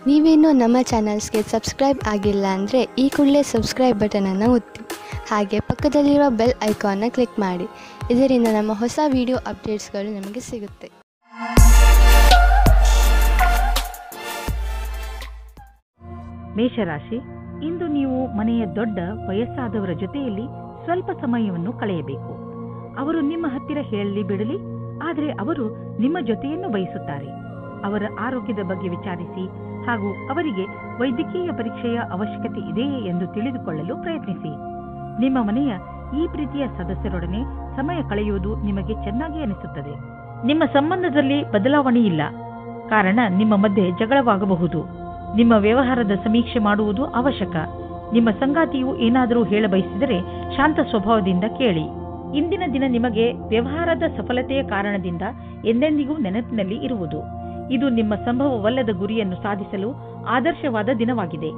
ನೀವೇನೂ ನಮ್ಮ ಚಾನಲ್ಸ್ಗೆ ಸಬ್ಸ್ಕ್ರೈಬ್ ಆಗಿಲ್ಲ ಅಂದರೆ ಈ ಕೂಡಲೇ ಸಬ್ಸ್ಕ್ರೈಬ್ ಬಟನನ್ನು ಒತ್ತಿ ಹಾಗೆ ಪಕ್ಕದಲ್ಲಿರುವ ಬೆಲ್ ಐಕಾನ್ನ ಕ್ಲಿಕ್ ಮಾಡಿ. ಇದರಿಂದ ನಮ್ಮ ಹೊಸ ವಿಡಿಯೋ ಅಪ್ಡೇಟ್ಸ್ಗಳು ನಿಮಗೆ ಸಿಗುತ್ತೆ. ಮೇಷರಾಶಿ, ಇಂದು ನೀವು ಮನೆಯ ದೊಡ್ಡ ವಯಸ್ಸಾದವರ ಜೊತೆಯಲ್ಲಿ ಸ್ವಲ್ಪ ಸಮಯವನ್ನು ಕಳೆಯಬೇಕು. ಅವರು ನಿಮ್ಮ ಹತ್ತಿರ ಹೇಳಲಿ ಬಿಡಲಿ, ಆದರೆ ಅವರು ನಿಮ್ಮ ಜೊತೆಯನ್ನು ಬಯಸುತ್ತಾರೆ. ಅವರ ಆರೋಗ್ಯದ ಬಗ್ಗೆ ವಿಚಾರಿಸಿ ಹಾಗೂ ಅವರಿಗೆ ವೈದ್ಯಕೀಯ ಪರೀಕ್ಷೆಯ ಅವಶ್ಯಕತೆ ಇದೆಯೇ ಎಂದು ತಿಳಿದುಕೊಳ್ಳಲು ಪ್ರಯತ್ನಿಸಿ. ನಿಮ್ಮ ಮನೆಯ ಈ ಪ್ರೀತಿಯ ಸದಸ್ಯರೊಡನೆ ಸಮಯ ಕಳೆಯುವುದು ನಿಮಗೆ ಚೆನ್ನಾಗಿ ಅನಿಸುತ್ತದೆ. ನಿಮ್ಮ ಸಂಬಂಧದಲ್ಲಿ ಬದಲಾವಣೆ ಇಲ್ಲ, ಕಾರಣ ನಿಮ್ಮ ಮಧ್ಯೆ ಜಗಳವಾಗಬಹುದು. ನಿಮ್ಮ ವ್ಯವಹಾರದ ಸಮೀಕ್ಷೆ ಮಾಡುವುದು ಅವಶ್ಯಕ. ನಿಮ್ಮ ಸಂಗಾತಿಯು ಏನಾದರೂ ಹೇಳಬಯಸಿದರೆ ಶಾಂತ ಸ್ವಭಾವದಿಂದ ಕೇಳಿ. ಇಂದಿನ ದಿನ ನಿಮಗೆ ವ್ಯವಹಾರದ ಸಫಲತೆಯ ಕಾರಣದಿಂದ ಎಂದೆಂದಿಗೂ ನೆನಪಿನಲ್ಲಿ ಇರುವುದು. ಇದು ನಿಮ್ಮ ಸಂಭವವಲ್ಲದ ಗುರಿಯನ್ನು ಸಾಧಿಸಲು ಆದರ್ಶವಾದ ದಿನವಾಗಿದೆ.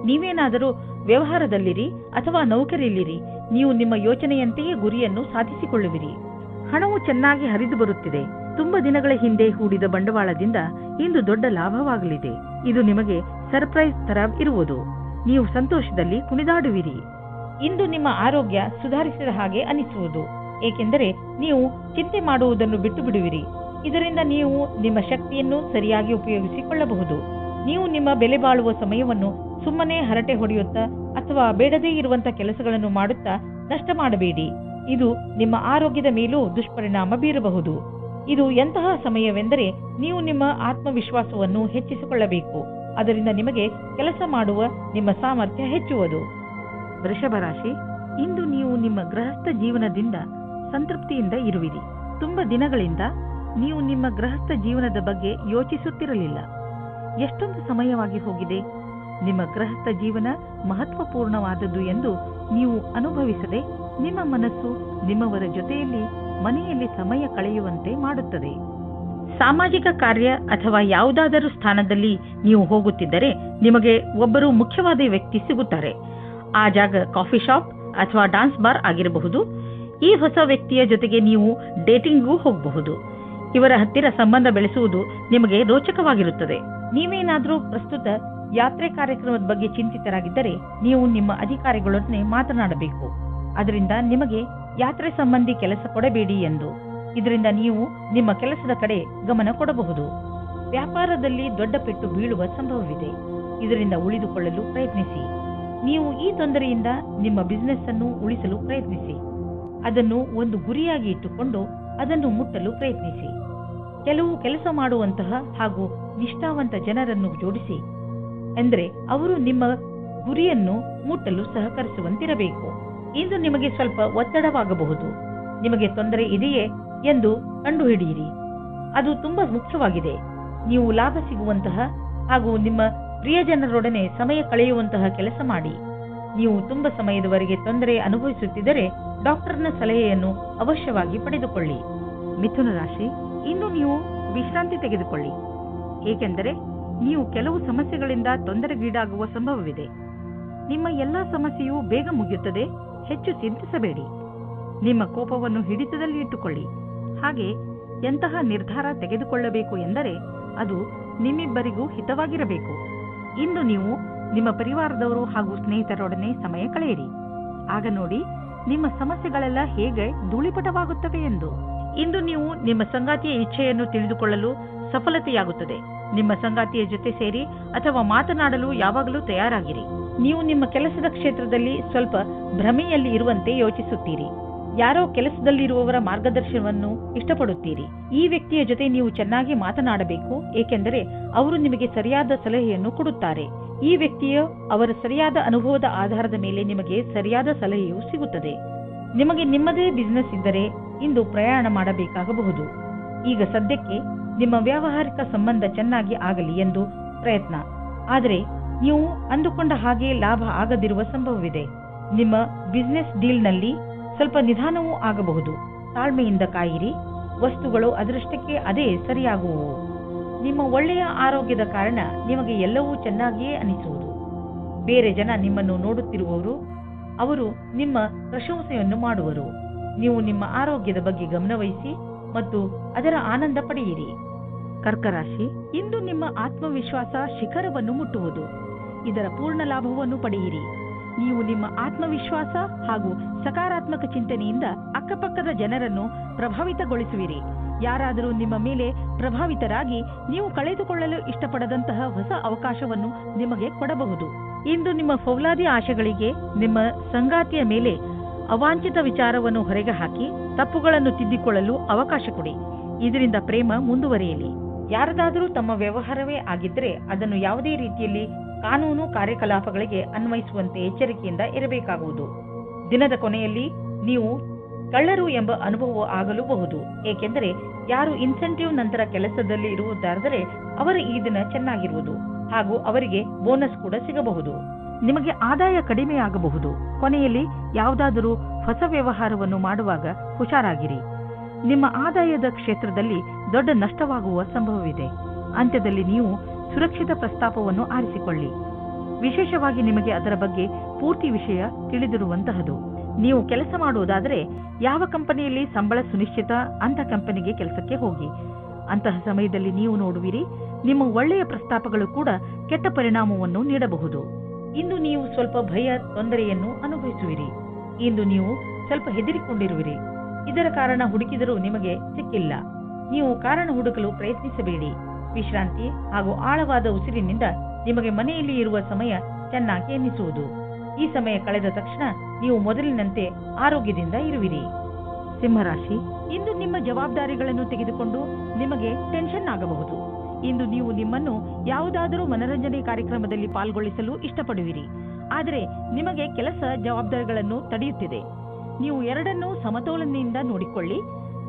ನೀವೇನಾದರೂ ವ್ಯವಹಾರದಲ್ಲಿರಿ ಅಥವಾ ನೌಕರಿಯಲ್ಲಿರಿ, ನೀವು ನಿಮ್ಮ ಯೋಚನೆಯಂತೆಯೇ ಗುರಿಯನ್ನು ಸಾಧಿಸಿಕೊಳ್ಳುವಿರಿ. ಹಣವು ಚೆನ್ನಾಗಿ ಹರಿದು ಬರುತ್ತಿದೆ. ತುಂಬಾ ದಿನಗಳ ಹಿಂದೆ ಹೂಡಿದ ಬಂಡವಾಳದಿಂದ ಇಂದು ದೊಡ್ಡ ಲಾಭವಾಗಲಿದೆ. ಇದು ನಿಮಗೆ ಸರ್ಪ್ರೈಸ್ ತರ ಇರುವುದು. ನೀವು ಸಂತೋಷದಲ್ಲಿ ಕುಣಿದಾಡುವಿರಿ. ಇಂದು ನಿಮ್ಮ ಆರೋಗ್ಯ ಸುಧಾರಿಸಿದ ಹಾಗೆ ಅನಿಸುವುದು, ಏಕೆಂದರೆ ನೀವು ಚಿಂತೆ ಮಾಡುವುದನ್ನು ಬಿಟ್ಟು ಬಿಡುವಿರಿ. ಇದರಿಂದ ನೀವು ನಿಮ್ಮ ಶಕ್ತಿಯನ್ನು ಸರಿಯಾಗಿ ಉಪಯೋಗಿಸಿಕೊಳ್ಳಬಹುದು. ನೀವು ನಿಮ್ಮ ಬೆಲೆ ಬಾಳುವ ಸಮಯವನ್ನು ಸುಮ್ಮನೆ ಹರಟೆ ಹೊಡೆಯುತ್ತಾ ಅಥವಾ ಬೇಡದೇ ಇರುವಂತಹ ಕೆಲಸಗಳನ್ನು ಮಾಡುತ್ತಾ ನಷ್ಟ ಮಾಡಬೇಡಿ. ಇದು ನಿಮ್ಮ ಆರೋಗ್ಯದ ಮೇಲೂ ದುಷ್ಪರಿಣಾಮ ಬೀರಬಹುದು. ಇದು ಎಂತಹ ಸಮಯವೆಂದರೆ ನೀವು ನಿಮ್ಮ ಆತ್ಮವಿಶ್ವಾಸವನ್ನು ಹೆಚ್ಚಿಸಿಕೊಳ್ಳಬೇಕು. ಅದರಿಂದ ನಿಮಗೆ ಕೆಲಸ ಮಾಡುವ ನಿಮ್ಮ ಸಾಮರ್ಥ್ಯ ಹೆಚ್ಚುವುದು. ವೃಷಭ ರಾಶಿ, ಇಂದು ನೀವು ನಿಮ್ಮ ಗೃಹಸ್ಥ ಜೀವನದಿಂದ ಸಂತೃಪ್ತಿಯಿಂದ ಇರುವಿರಿ. ತುಂಬಾ ದಿನಗಳಿಂದ ನೀವು ನಿಮ್ಮ ಗೃಹಸ್ಥ ಜೀವನದ ಬಗ್ಗೆ ಯೋಚಿಸುತ್ತಿರಲಿಲ್ಲ. ಎಷ್ಟೊಂದು ಸಮಯವಾಗಿ ಹೋಗಿದೆ. ನಿಮ್ಮ ಗೃಹಸ್ಥ ಜೀವನ ಮಹತ್ವಪೂರ್ಣವಾದದ್ದು ಎಂದು ನೀವು ಅನುಭವಿಸದೆ ನಿಮ್ಮ ಮನಸ್ಸು ನಿಮ್ಮವರ ಜೊತೆಯಲ್ಲಿ ಮನೆಯಲ್ಲಿ ಸಮಯ ಕಳೆಯುವಂತೆ ಮಾಡುತ್ತದೆ. ಸಾಮಾಜಿಕ ಕಾರ್ಯ ಅಥವಾ ಯಾವುದಾದರೂ ಸ್ಥಾನದಲ್ಲಿ ನೀವು ಹೋಗುತ್ತಿದ್ದರೆ ನಿಮಗೆ ಒಬ್ಬರು ಮುಖ್ಯವಾದ ವ್ಯಕ್ತಿ ಸಿಗುತ್ತಾರೆ. ಆ ಜಾಗ ಕಾಫಿ ಶಾಪ್ ಅಥವಾ ಡಾನ್ಸ್ ಬಾರ್ ಆಗಿರಬಹುದು. ಈ ಹೊಸ ವ್ಯಕ್ತಿಯ ಜೊತೆಗೆ ನೀವು ಡೇಟಿಂಗ್ಗೂ ಹೋಗಬಹುದು. ಇವರ ಹತ್ತಿರ ಸಂಬಂಧ ಬೆಳೆಸುವುದು ನಿಮಗೆ ರೋಚಕವಾಗಿರುತ್ತದೆ. ನೀವೇನಾದರೂ ಪ್ರಸ್ತುತ ಯಾತ್ರೆ ಕಾರ್ಯಕ್ರಮದ ಬಗ್ಗೆ ಚಿಂತಿತರಾಗಿದ್ದರೆ ನೀವು ನಿಮ್ಮ ಅಧಿಕಾರಿಗಳೊಡನೆ ಮಾತನಾಡಬೇಕು. ಅದರಿಂದ ನಿಮಗೆ ಯಾತ್ರೆ ಸಂಬಂಧಿ ಕೆಲಸ ಕೊಡಬೇಡಿ ಎಂದು. ಇದರಿಂದ ನೀವು ನಿಮ್ಮ ಕೆಲಸದ ಕಡೆ ಗಮನ ಕೊಡಬಹುದು. ವ್ಯಾಪಾರದಲ್ಲಿ ದೊಡ್ಡ ಪೆಟ್ಟು ಬೀಳುವ ಸಂಭವವಿದೆ. ಇದರಿಂದ ಉಳಿದುಕೊಳ್ಳಲು ಪ್ರಯತ್ನಿಸಿ. ನೀವು ಈ ತೊಂದರೆಯಿಂದ ನಿಮ್ಮ ಬಿಸಿನೆಸ್ ಅನ್ನು ಉಳಿಸಲು ಪ್ರಯತ್ನಿಸಿ. ಅದನ್ನು ಒಂದು ಗುರಿಯಾಗಿ ಇಟ್ಟುಕೊಂಡು ಅದನ್ನು ಮುಟ್ಟಲು ಪ್ರಯತ್ನಿಸಿ. ಕೆಲವು ಕೆಲಸ ಮಾಡುವಂತಹ ಹಾಗೂ ನಿಷ್ಠಾವಂತ ಜನರನ್ನು ಜೋಡಿಸಿ, ಎಂದರೆ ಅವರು ನಿಮ್ಮ ಗುರಿಯನ್ನು ಮುಟ್ಟಲು ಸಹಕರಿಸುವಂತಿರಬೇಕು. ಇಂದು ನಿಮಗೆ ಸ್ವಲ್ಪ ಒತ್ತಡವಾಗಬಹುದು. ನಿಮಗೆ ತೊಂದರೆ ಇದೆಯೇ ಎಂದು ಕಂಡುಹಿಡಿಯಿರಿ. ಅದು ತುಂಬಾ ಮುಖ್ಯವಾಗಿದೆ. ನೀವು ಲಾಭ ಸಿಗುವಂತಹ ಹಾಗೂ ನಿಮ್ಮ ಪ್ರಿಯಜನರೊಡನೆ ಸಮಯ ಕಳೆಯುವಂತಹ ಕೆಲಸ ಮಾಡಿ. ನೀವು ತುಂಬಾ ಸಮಯದವರೆಗೆ ತೊಂದರೆ ಅನುಭವಿಸುತ್ತಿದ್ದರೆ ಡಾಕ್ಟರ್ನ ಸಲಹೆಯನ್ನು ಅವಶ್ಯವಾಗಿ ಪಡೆದುಕೊಳ್ಳಿ. ಮಿಥುನ ರಾಶಿ, ಇಂದು ನೀವು ವಿಶ್ರಾಂತಿ ತೆಗೆದುಕೊಳ್ಳಿ, ಏಕೆಂದರೆ ನೀವು ಕೆಲವು ಸಮಸ್ಯೆಗಳಿಂದ ತೊಂದರೆಗೀಡಾಗುವ ಸಂಭವವಿದೆ. ನಿಮ್ಮ ಎಲ್ಲಾ ಸಮಸ್ಯೆಯೂ ಬೇಗ ಮುಗಿಯುತ್ತದೆ. ಹೆಚ್ಚು ಚಿಂತಿಸಬೇಡಿ. ನಿಮ್ಮ ಕೋಪವನ್ನು ಹಿಡಿತದಲ್ಲಿ ಇಟ್ಟುಕೊಳ್ಳಿ. ಹಾಗೆ ಎಂತಹ ನಿರ್ಧಾರ ತೆಗೆದುಕೊಳ್ಳಬೇಕು ಎಂದರೆ ಅದು ನಿಮ್ಮಿಬ್ಬರಿಗೂ ಹಿತವಾಗಿರಬೇಕು. ಇಂದು ನೀವು ನಿಮ್ಮ ಪರಿವಾರದವರು ಹಾಗೂ ಸ್ನೇಹಿತರೊಡನೆ ಸಮಯ ಕಳೆಯಿರಿ. ಆಗ ನೋಡಿ ನಿಮ್ಮ ಸಮಸ್ಯೆಗಳೆಲ್ಲ ಹೇಗೆ ಧೂಳಿಪಟವಾಗುತ್ತವೆ ಎಂದು. ಇಂದು ನೀವು ನಿಮ್ಮ ಸಂಗಾತಿಯ ಇಚ್ಛೆಯನ್ನು ತಿಳಿದುಕೊಳ್ಳಲು ಸಫಲತೆಯಾಗುತ್ತದೆ. ನಿಮ್ಮ ಸಂಗಾತಿಯ ಜೊತೆ ಸೇರಿ ಅಥವಾ ಮಾತನಾಡಲು ಯಾವಾಗಲೂ ತಯಾರಾಗಿರಿ. ನೀವು ನಿಮ್ಮ ಕೆಲಸದ ಕ್ಷೇತ್ರದಲ್ಲಿ ಸ್ವಲ್ಪ ಭ್ರಮೆಯಲ್ಲಿ ಇರುವಂತೆ ಯೋಚಿಸುತ್ತೀರಿ. ಯಾರೋ ಕೆಲಸದಲ್ಲಿರುವವರ ಮಾರ್ಗದರ್ಶನವನ್ನು ಇಷ್ಟಪಡುತ್ತೀರಿ. ಈ ವ್ಯಕ್ತಿಯ ಜೊತೆ ನೀವು ಚೆನ್ನಾಗಿ ಮಾತನಾಡಬೇಕು, ಏಕೆಂದರೆ ಅವರು ನಿಮಗೆ ಸರಿಯಾದ ಸಲಹೆಯನ್ನು ಕೊಡುತ್ತಾರೆ. ಈ ವ್ಯಕ್ತಿಯ ಅವರ ಸರಿಯಾದ ಅನುಭವದ ಆಧಾರದ ಮೇಲೆ ನಿಮಗೆ ಸರಿಯಾದ ಸಲಹೆಯು ಸಿಗುತ್ತದೆ. ನಿಮಗೆ ನಿಮ್ಮದೇ ಬಿಸಿನೆಸ್ ಇದ್ದರೆ ಇಂದು ಪ್ರಯಾಣ ಮಾಡಬೇಕಾಗಬಹುದು. ಈಗ ಸದ್ಯಕ್ಕೆ ನಿಮ್ಮ ವ್ಯಾವಹಾರಿಕ ಸಂಬಂಧ ಚೆನ್ನಾಗಿ ಆಗಲಿ ಎಂದು ಪ್ರಯತ್ನ, ಆದರೆ ನೀವು ಅಂದುಕೊಂಡ ಹಾಗೆ ಲಾಭ ಆಗದಿರುವ ಸಂಭವವಿದೆ. ನಿಮ್ಮ ಬಿಸಿನೆಸ್ ಡೀಲ್ನಲ್ಲಿ ಸ್ವಲ್ಪ ನಿಧಾನವೂ ಆಗಬಹುದು. ತಾಳ್ಮೆಯಿಂದ ಕಾಯಿರಿ. ವಸ್ತುಗಳು ಅದರಷ್ಟಕ್ಕೆ ಅದೇ ಸರಿಯಾಗುವವು. ನಿಮ್ಮ ಒಳ್ಳೆಯ ಆರೋಗ್ಯದ ಕಾರಣ ನಿಮಗೆ ಎಲ್ಲವೂ ಚೆನ್ನಾಗಿಯೇ ಅನಿಸುವುದು. ಬೇರೆ ಜನ ನಿಮ್ಮನ್ನು ನೋಡುತ್ತಿರುವವರು, ಅವರು ನಿಮ್ಮ ಪ್ರಶಂಸೆಯನ್ನು ಮಾಡುವರು. ನೀವು ನಿಮ್ಮ ಆರೋಗ್ಯದ ಬಗ್ಗೆ ಗಮನವಹಿಸಿ ಮತ್ತು ಅದರ ಆನಂದ ಪಡೆಯಿರಿ. ಕರ್ಕ ರಾಶಿ, ಇಂದು ನಿಮ್ಮ ಆತ್ಮವಿಶ್ವಾಸ ಶಿಖರವನ್ನು ಮುಟ್ಟುವುದು. ಇದರ ಪೂರ್ಣ ಲಾಭವನ್ನು ಪಡೆಯಿರಿ. ನೀವು ನಿಮ್ಮ ಆತ್ಮವಿಶ್ವಾಸ ಹಾಗೂ ಸಕಾರಾತ್ಮಕ ಚಿಂತನೆಯಿಂದ ಅಕ್ಕಪಕ್ಕದ ಜನರನ್ನು ಪ್ರಭಾವಿತಗೊಳಿಸುವಿರಿ. ಯಾರಾದರೂ ನಿಮ್ಮ ಮೇಲೆ ಪ್ರಭಾವಿತರಾಗಿ ನೀವು ಕಳೆದುಕೊಳ್ಳಲು ಇಷ್ಟಪಡದಂತಹ ಹೊಸ ಅವಕಾಶವನ್ನು ನಿಮಗೆ ಕೊಡಬಹುದು. ಇಂದು ನಿಮ್ಮ ಫೌಲಾದಿ ಆಶೆಗಳಿಗೆ ನಿಮ್ಮ ಸಂಗಾತಿಯ ಮೇಲೆ ಅವಾಂಛಿತ ವಿಚಾರವನ್ನು ಹೊರಗೆ ಹಾಕಿ ತಪ್ಪುಗಳನ್ನು ತಿದ್ದಿಕೊಳ್ಳಲು ಅವಕಾಶ ಕೊಡಿ. ಇದರಿಂದ ಪ್ರೇಮ ಮುಂದುವರಿಯಲಿ. ಯಾರದಾದರೂ ತಮ್ಮ ವ್ಯವಹಾರವೇ ಆಗಿದ್ದರೆ ಅದನ್ನು ಯಾವುದೇ ರೀತಿಯಲ್ಲಿ ಕಾನೂನು ಕಾರ್ಯಕಲಾಪಗಳಿಗೆ ಅನ್ವಯಿಸುವಂತೆ ಎಚ್ಚರಿಕೆಯಿಂದ ಇರಬೇಕಾಗುವುದು. ದಿನದ ಕೊನೆಯಲ್ಲಿ ನೀವು ಕಳ್ಳರು ಎಂಬ ಅನುಭವ ಆಗಲೂಬಹುದು. ಏಕೆಂದರೆ ಯಾರು ಇನ್ಸೆಂಟಿವ್ ನಂತರ ಕೆಲಸದಲ್ಲಿ ಇರುವುದಾದರೆ ಅವರ ಈ ದಿನ ಚೆನ್ನಾಗಿರುವುದು ಹಾಗೂ ಅವರಿಗೆ ಬೋನಸ್ ಕೂಡ ಸಿಗಬಹುದು. ನಿಮಗೆ ಆದಾಯ ಕಡಿಮೆಯಾಗಬಹುದು. ಕೊನೆಯಲ್ಲಿ ಯಾವುದಾದರೂ ಹೊಸ ವ್ಯವಹಾರವನ್ನು ಮಾಡುವಾಗ ಹುಷಾರಾಗಿರಿ. ನಿಮ್ಮ ಆದಾಯದ ಕ್ಷೇತ್ರದಲ್ಲಿ ದೊಡ್ಡ ನಷ್ಟವಾಗುವ ಸಂಭವವಿದೆ. ಅಂತ್ಯದಲ್ಲಿ ನೀವು ಸುರಕ್ಷಿತ ಪ್ರಸ್ತಾಪವನ್ನು ಆರಿಸಿಕೊಳ್ಳಿ. ವಿಶೇಷವಾಗಿ ನಿಮಗೆ ಅದರ ಬಗ್ಗೆ ಪೂರ್ತಿ ವಿಷಯ ತಿಳಿದಿರುವಂತಹದು. ನೀವು ಕೆಲಸ ಮಾಡುವುದಾದರೆ ಯಾವ ಕಂಪನಿಯಲ್ಲಿ ಸಂಬಳ ಸುನಿಶ್ಚಿತ ಅಂತ ಕಂಪನಿಗೆ ಕೆಲಸಕ್ಕೆ ಹೋಗಿ. ಅಂತಹ ಸಮಯದಲ್ಲಿ ನೀವು ನೋಡುವಿರಿ, ನಿಮ್ಮ ಒಳ್ಳೆಯ ಪ್ರಸ್ತಾಪಗಳು ಕೂಡ ಕೆಟ್ಟ ಪರಿಣಾಮವನ್ನು ನೀಡಬಹುದು. ಇಂದು ನೀವು ಸ್ವಲ್ಪ ಭಯ ತೊಂದರೆಯನ್ನು ಅನುಭವಿಸುವಿರಿ. ಇಂದು ನೀವು ಸ್ವಲ್ಪ ಹೆದರಿಕೊಂಡಿರುವಿರಿ. ಇದರ ಕಾರಣ ಹುಡುಕಿದರೂ ನಿಮಗೆ ಸಿಕ್ಕಿಲ್ಲ. ನೀವು ಕಾರಣ ಹುಡುಕಲು ಪ್ರಯತ್ನಿಸಬೇಡಿ. ವಿಶ್ರಾಂತಿ ಹಾಗೂ ಆಳವಾದ ಉಸಿರಿನಿಂದ ನಿಮಗೆ ಮನೆಯಲ್ಲಿ ಇರುವ ಸಮಯ ಚೆನ್ನಾಗಿ ಎನ್ನಿಸುವುದು. ಈ ಸಮಯ ಕಳೆದ ತಕ್ಷಣ ನೀವು ಮೊದಲಿನಂತೆ ಆರೋಗ್ಯದಿಂದ ಇರುವಿರಿ. ಸಿಂಹರಾಶಿ, ಇಂದು ನಿಮ್ಮ ಜವಾಬ್ದಾರಿಗಳನ್ನು ತೆಗೆದುಕೊಂಡು ನಿಮಗೆ ಟೆನ್ಷನ್ ಆಗಬಹುದು. ಇಂದು ನೀವು ನಿಮ್ಮನ್ನು ಯಾವುದಾದರೂ ಮನರಂಜನೆ ಕಾರ್ಯಕ್ರಮದಲ್ಲಿ ಪಾಲ್ಗೊಳಿಸಲು ಇಷ್ಟಪಡುವಿರಿ. ಆದರೆ ನಿಮಗೆ ಕೆಲಸ ಜವಾಬ್ದಾರಿಗಳನ್ನು ತಡೆಯುತ್ತಿದೆ. ನೀವು ಎರಡನ್ನೂ ಸಮತೋಲನೆಯಿಂದ ನೋಡಿಕೊಳ್ಳಿ.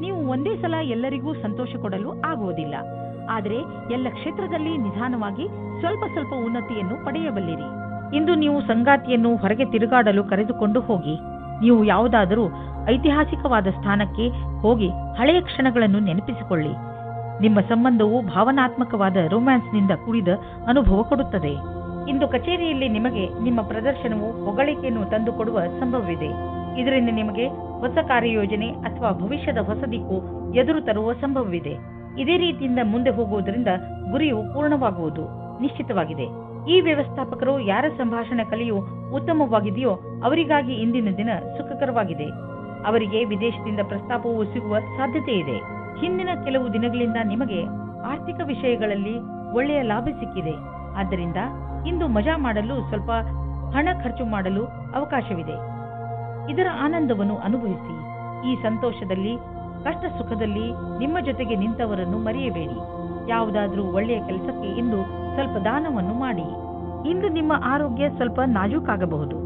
ನೀವು ಒಂದೇ ಸಲ ಎಲ್ಲರಿಗೂ ಸಂತೋಷ ಕೊಡಲು ಆಗುವುದಿಲ್ಲ. ಆದರೆ ಎಲ್ಲ ಕ್ಷೇತ್ರದಲ್ಲಿ ನಿಧಾನವಾಗಿ ಸ್ವಲ್ಪ ಸ್ವಲ್ಪ ಉನ್ನತಿಯನ್ನು ಪಡೆಯಬಲ್ಲಿರಿ. ಇಂದು ನೀವು ಸಂಗಾತಿಯನ್ನು ಹೊರಗೆ ತಿರುಗಾಡಲು ಕರೆದುಕೊಂಡು ಹೋಗಿ. ನೀವು ಯಾವುದಾದರೂ ಐತಿಹಾಸಿಕವಾದ ಸ್ಥಾನಕ್ಕೆ ಹೋಗಿ ಹಳೆಯ ಕ್ಷಣಗಳನ್ನು ನೆನಪಿಸಿಕೊಳ್ಳಿ. ನಿಮ್ಮ ಸಂಬಂಧವು ಭಾವನಾತ್ಮಕವಾದ ರೊಮ್ಯಾನ್ಸ್ನಿಂದ ಕೂಡಿದ ಅನುಭವ ಕೊಡುತ್ತದೆ. ಇಂದು ಕಚೇರಿಯಲ್ಲಿ ನಿಮಗೆ ನಿಮ್ಮ ಪ್ರದರ್ಶನವು ಹೊಗಳಿಕೆಯನ್ನು ತಂದುಕೊಡುವ ಸಂಭವವಿದೆ. ಇದರಿಂದ ನಿಮಗೆ ಹೊಸ ಕಾರ್ಯಯೋಜನೆ ಅಥವಾ ಭವಿಷ್ಯದ ಹೊಸ ದಿಕ್ಕು ಎದುರು ತರುವ ಸಂಭವವಿದೆ. ಇದೇ ರೀತಿಯಿಂದ ಮುಂದೆ ಹೋಗುವುದರಿಂದ ಗುರಿಯು ಪೂರ್ಣವಾಗುವುದು ನಿಶ್ಚಿತವಾಗಿದೆ. ಈ ವ್ಯವಸ್ಥಾಪಕರು ಯಾರ ಸಂಭಾಷಣೆ ಕಲಿಯು ಉತ್ತಮವಾಗಿದೆಯೋ ಅವರಿಗಾಗಿ ಇಂದಿನ ದಿನ ಸುಖಕರವಾಗಿದೆ. ಅವರಿಗೆ ವಿದೇಶದಿಂದ ಪ್ರಸ್ತಾಪವು ಸಿಗುವ ಸಾಧ್ಯತೆ ಇದೆ. ಹಿಂದಿನ ಕೆಲವು ದಿನಗಳಿಂದ ನಿಮಗೆ ಆರ್ಥಿಕ ವಿಷಯಗಳಲ್ಲಿ ಒಳ್ಳೆಯ ಲಾಭ ಸಿಕ್ಕಿದೆ. ಆದ್ದರಿಂದ ಇಂದು ಮಜಾ ಮಾಡಲು ಸ್ವಲ್ಪ ಹಣ ಖರ್ಚು ಮಾಡಲು ಅವಕಾಶವಿದೆ. ಇದರ ಆನಂದವನ್ನು ಅನುಭವಿಸಿ. ಈ ಸಂತೋಷದಲ್ಲಿ ಕಷ್ಟ ಸುಖದಲ್ಲಿ ನಿಮ್ಮ ಜೊತೆಗೆ ನಿಂತವರನ್ನು ಮರೆಯಬೇಡಿ. ಯಾವುದಾದ್ರೂ ಒಳ್ಳೆಯ ಕೆಲಸಕ್ಕೆ ಇಂದು ಸ್ವಲ್ಪ ದಾನವನ್ನು ಮಾಡಿ. ಇಂದು ನಿಮ್ಮ ಆರೋಗ್ಯ ಸ್ವಲ್ಪ ನಾಜೂಕಾಗಬಹುದು.